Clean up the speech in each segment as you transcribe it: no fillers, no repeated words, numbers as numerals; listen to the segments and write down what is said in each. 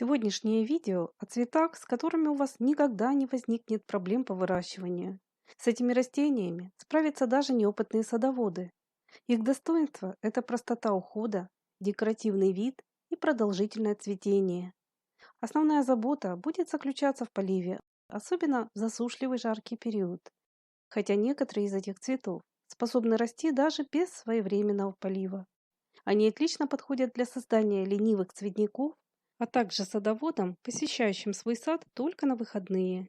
Сегодняшнее видео о цветах, с которыми у вас никогда не возникнет проблем по выращиванию. С этими растениями справятся даже неопытные садоводы. Их достоинство– это простота ухода, декоративный вид и продолжительное цветение. Основная забота будет заключаться в поливе, особенно в засушливый жаркий период. Хотя некоторые из этих цветов способны расти даже без своевременного полива. Они отлично подходят для создания ленивых цветников, а также садоводам, посещающим свой сад только на выходные.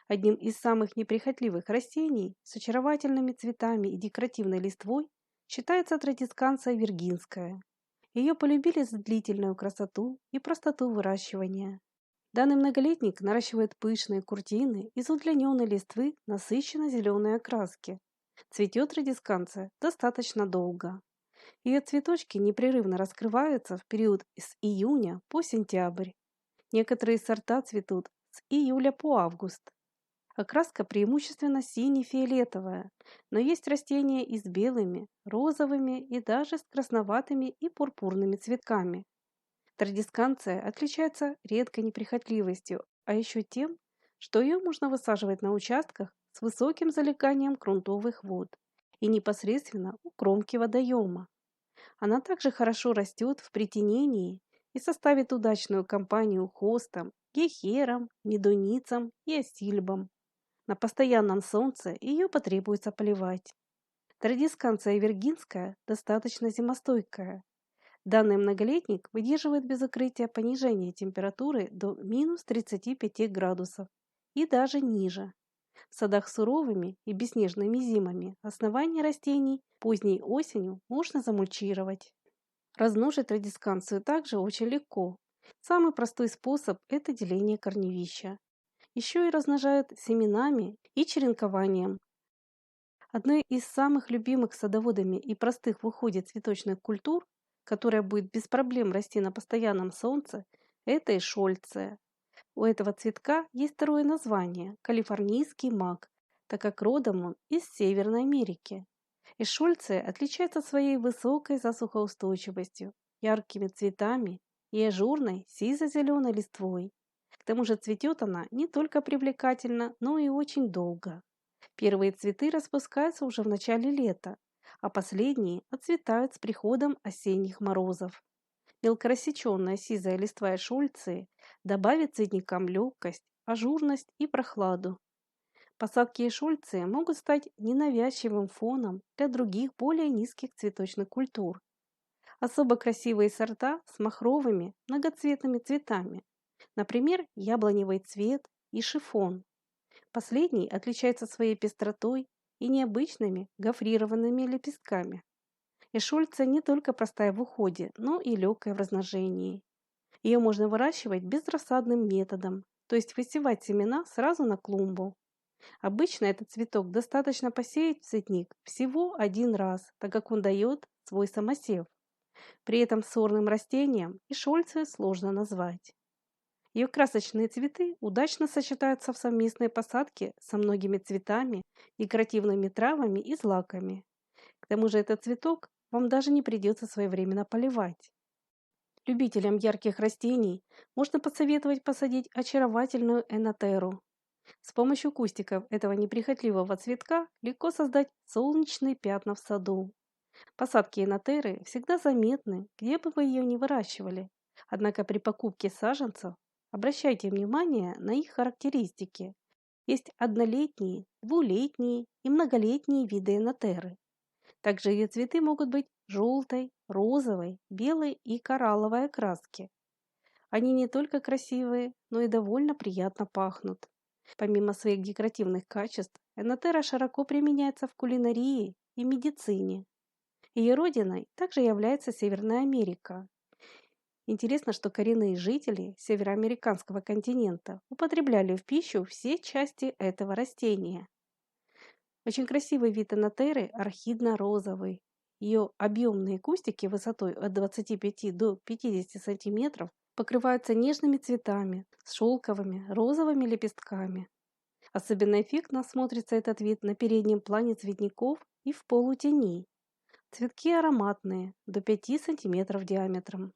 Одним из самых неприхотливых растений с очаровательными цветами и декоративной листвой считается традисканция виргинская. Ее полюбили за длительную красоту и простоту выращивания. Данный многолетник наращивает пышные куртины из удлиненной листвы насыщенно зеленой окраски. Цветет традисканция достаточно долго. Ее цветочки непрерывно раскрываются в период с июня по сентябрь. Некоторые сорта цветут с июля по август. Окраска преимущественно сине-фиолетовая, но есть растения и с белыми, розовыми и даже с красноватыми и пурпурными цветками. Традисканция отличается редкой неприхотливостью, а еще тем, что ее можно высаживать на участках с высоким залеганием грунтовых вод и непосредственно у кромки водоема. Она также хорошо растет в притенении и составит удачную компанию хостам, гехерам, медуницам и осильбам. На постоянном солнце ее потребуется поливать. Традисканция виргинская достаточно зимостойкая. Данный многолетник выдерживает без укрытия понижение температуры до -35 градусов и даже ниже. В садах с суровыми и бесснежными зимами основания растений поздней осенью можно замульчировать. Размножить радисканцию также очень легко. Самый простой способ– это деление корневища. Еще и размножают семенами и черенкованием. Одной из самых любимых садоводами и простых в уходе цветочных культур, которая будет без проблем расти на постоянном солнце, это эшольция. У этого цветка есть второе название– калифорнийский мак, так как родом он из Северной Америки. Эшольция отличается своей высокой засухоустойчивостью, яркими цветами и ажурной сизо-зеленой листвой. К тому же цветет она не только привлекательно, но и очень долго. Первые цветы распускаются уже в начале лета, а последние отцветают с приходом осенних морозов. Мелкорассеченная сизая листва эшольции добавит цветникам легкость, ажурность и прохладу. Посадки эшольции могут стать ненавязчивым фоном для других более низких цветочных культур. Особо красивые сорта с махровыми многоцветными цветами, например, яблоневый цвет и шифон. Последний отличается своей пестротой и необычными гофрированными лепестками. Эшольция не только простая в уходе, но и легкая в размножении. Ее можно выращивать безрассадным методом, то есть высевать семена сразу на клумбу. Обычно этот цветок достаточно посеять в цветник всего один раз, так как он дает свой самосев. При этом сорным растением и шольцы сложно назвать. Ее красочные цветы удачно сочетаются в совместной посадке со многими цветами, декоративными травами и злаками. К тому же этот цветок вам даже не придется своевременно поливать. Любителям ярких растений можно посоветовать посадить очаровательную энотеру. С помощью кустиков этого неприхотливого цветка легко создать солнечные пятна в саду. Посадки энотеры всегда заметны, где бы вы ее ни выращивали. Однако при покупке саженцев обращайте внимание на их характеристики. Есть однолетние, двулетние и многолетние виды энотеры. Также ее цветы могут быть желтой, розовой, белой и коралловой окраски. Они не только красивые, но и довольно приятно пахнут. Помимо своих декоративных качеств, энотера широко применяется в кулинарии и медицине. Ее родиной также является Северная Америка. Интересно, что коренные жители североамериканского континента употребляли в пищу все части этого растения. Очень красивый вид энотеры– орхидно-розовый. Ее объемные кустики высотой от 25 до 50 сантиметров покрываются нежными цветами с шелковыми розовыми лепестками. Особенно эффектно смотрится этот вид на переднем плане цветников и в полутени. Цветки ароматные, до 5 сантиметров диаметром.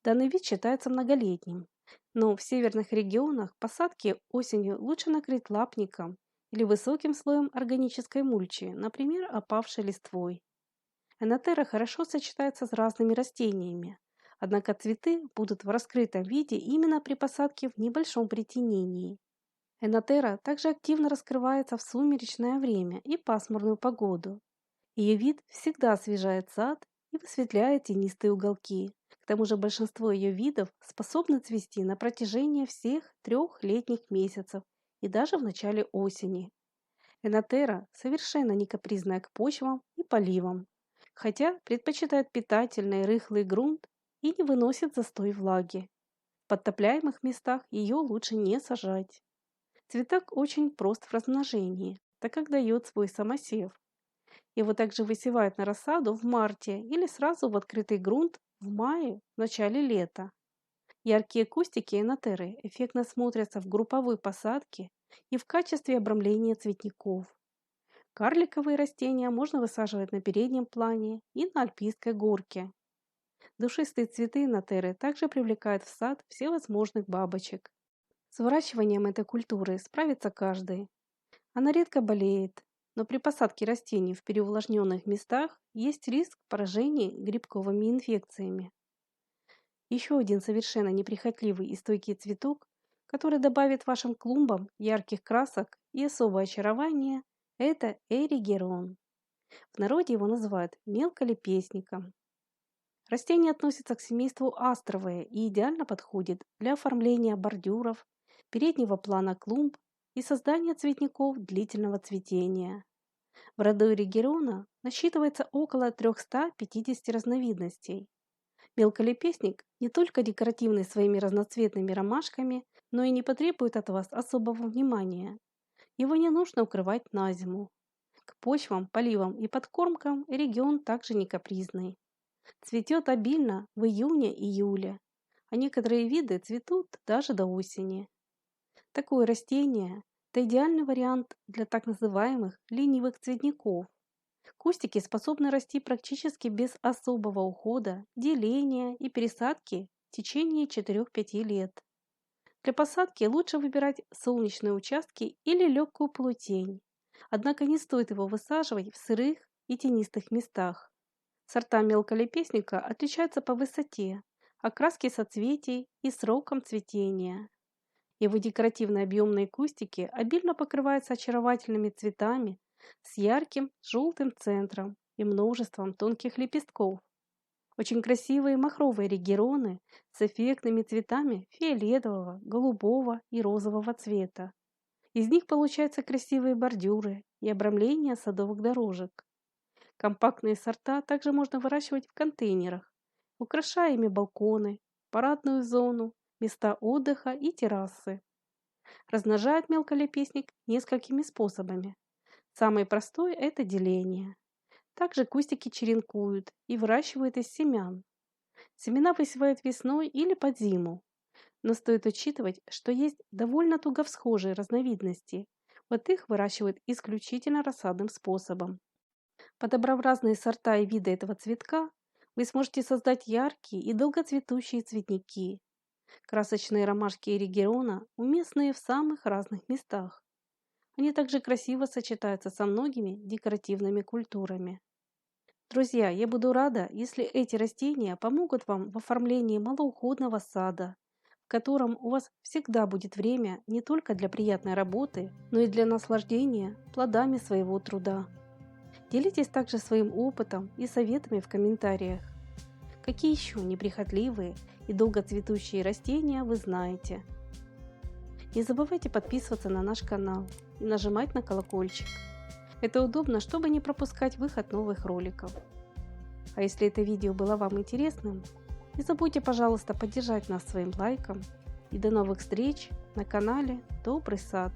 Данный вид считается многолетним. Но в северных регионах посадки осенью лучше накрыть лапником или высоким слоем органической мульчи, например, опавшей листвой. Энотера хорошо сочетается с разными растениями, однако цветы будут в раскрытом виде именно при посадке в небольшом притенении. Энотера также активно раскрывается в сумеречное время и пасмурную погоду. Ее вид всегда освежает сад и высветляет тенистые уголки. К тому же большинство ее видов способны цвести на протяжении всех 3 летних месяцев и даже в начале осени. Энотера совершенно не капризная к почвам и поливам, хотя предпочитает питательный рыхлый грунт и не выносит застой влаги. В подтопляемых местах ее лучше не сажать. Цветок очень прост в размножении, так как дает свой самосев. Его также высевают на рассаду в марте или сразу в открытый грунт в мае, в начале лета. Яркие кустики энотеры эффектно смотрятся в групповой посадке и в качестве обрамления цветников. Карликовые растения можно высаживать на переднем плане и на альпийской горке. Душистые цветы энотеры также привлекают в сад всевозможных бабочек. С выращиванием этой культуры справится каждый. Она редко болеет, но при посадке растений в переувлажненных местах есть риск поражений грибковыми инфекциями. Еще один совершенно неприхотливый и стойкий цветок, который добавит вашим клумбам ярких красок и особое очарование, это эригерон. В народе его называют мелколепестником. Растение относится к семейству астровые и идеально подходит для оформления бордюров, переднего плана клумб и создания цветников длительного цветения. В роду эригерона насчитывается около 350 разновидностей. Мелколепестник не только декоративный своими разноцветными ромашками, но и не потребует от вас особого внимания. Его не нужно укрывать на зиму. К почвам, поливам и подкормкам регион также не капризный. Цветет обильно в июне-июле, а некоторые виды цветут даже до осени. Такое растение– это идеальный вариант для так называемых ленивых цветников. Кустики способны расти практически без особого ухода, деления и пересадки в течение 4-5 лет. Для посадки лучше выбирать солнечные участки или легкую полутень, однако не стоит его высаживать в сырых и тенистых местах. Сорта мелколепестника отличаются по высоте, окраске соцветий и сроком цветения. Его декоративные объемные кустики обильно покрываются очаровательными цветами с ярким желтым центром и множеством тонких лепестков. Очень красивые махровые регероны с эффектными цветами фиолетового, голубого и розового цвета. Из них получаются красивые бордюры и обрамления садовых дорожек. Компактные сорта также можно выращивать в контейнерах, украшая ими балконы, парадную зону, места отдыха и террасы. Размножают мелколепестник несколькими способами. Самый простой– это деление. Также кустики черенкуют и выращивают из семян. Семена высевают весной или под зиму. Но стоит учитывать, что есть довольно туго всхожие разновидности. Вот их выращивают исключительно рассадным способом. Подобрав разные сорта и виды этого цветка, вы сможете создать яркие и долгоцветущие цветники. Красочные ромашки эригерона уместные в самых разных местах. Они также красиво сочетаются со многими декоративными культурами. Друзья, я буду рада, если эти растения помогут вам в оформлении малоуходного сада, в котором у вас всегда будет время не только для приятной работы, но и для наслаждения плодами своего труда. Делитесь также своим опытом и советами в комментариях. Какие еще неприхотливые и долгоцветущие растения вы знаете? Не забывайте подписываться на наш канал и нажимать на колокольчик. Это удобно, чтобы не пропускать выход новых роликов. А если это видео было вам интересным, не забудьте, пожалуйста, поддержать нас своим лайком. И до новых встреч на канале Добрый сад.